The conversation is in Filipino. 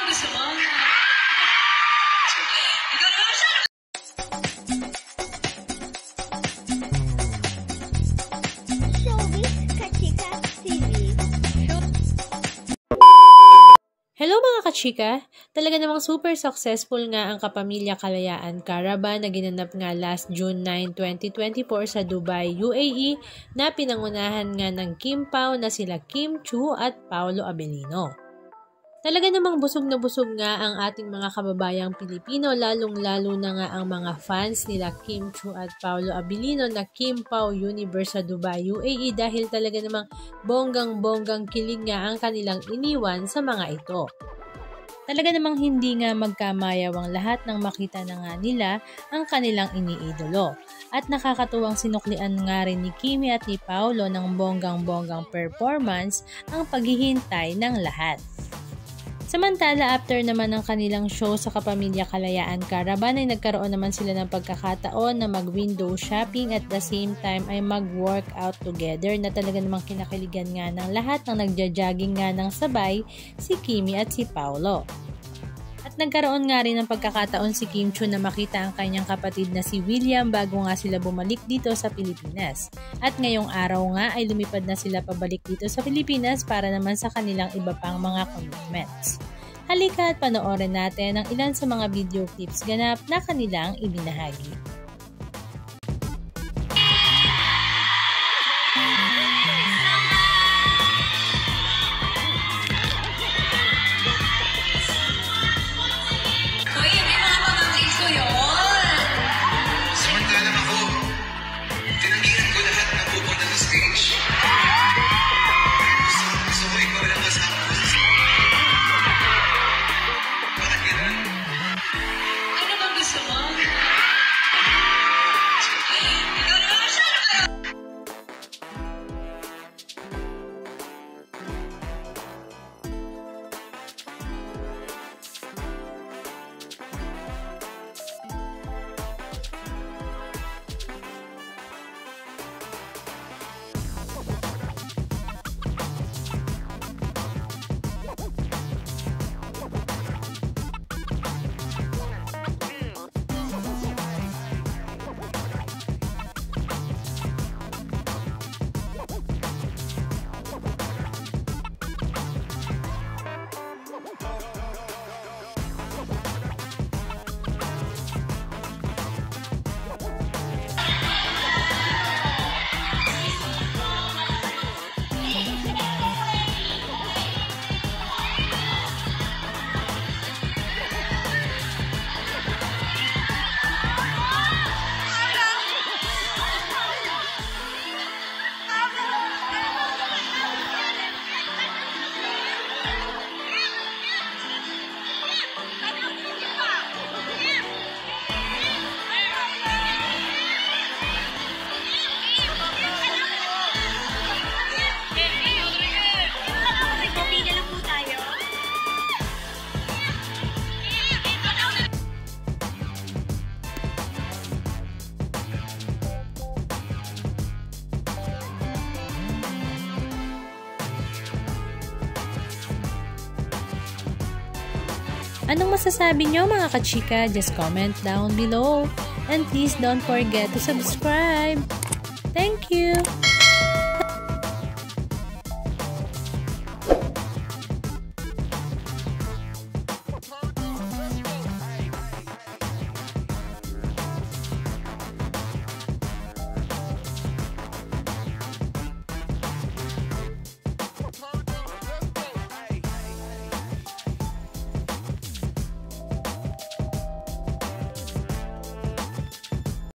gusto mo? Ikaw naman siya! Hello mga kachika! Talaga namang super successful nga ang Kapamilya Kalayaan Caravan na ginanap nga last June 9, 2024 sa Dubai, UAE na pinangunahan nga ng Kim Pao na sila Kim Chiu at Paolo Abilino. Talaga namang busog na busog nga ang ating mga kababayang Pilipino, lalong-lalo na nga ang mga fans nila Kim Chiu at Paolo Abilino na Kim Pao Universe sa Dubai, UAE dahil talaga namang bonggang-bonggang kilig nga ang kanilang iniwan sa mga ito. Talaga namang hindi nga magkamayaw ang lahat nang makita na nga nila ang kanilang iniidolo. At nakakatuwang sinuklian nga rin ni Kimi at ni Paolo ng bonggang-bonggang performance ang paghihintay ng lahat. Samantala, after naman ng kanilang show sa Kapamilya Kalayaan Caravan ay nagkaroon naman sila ng pagkakataon na mag-window shopping at the same time ay mag-workout together na talaga namang kinakiligan nga ng lahat ng nagja-jogging nga ng sabay si Kimi at si Paolo. At nagkaroon nga rin ng pagkakataon si Kim Chiu na makita ang kanyang kapatid na si William bago nga sila bumalik dito sa Pilipinas. At ngayong araw nga ay lumipad na sila pabalik dito sa Pilipinas para naman sa kanilang iba pang mga commitments. Halika at panoorin natin ang ilan sa mga video clips ganap na kanilang ibinahagi. Anong masasabi nyo mga kachika? Just comment down below. And please don't forget to subscribe. Thank you!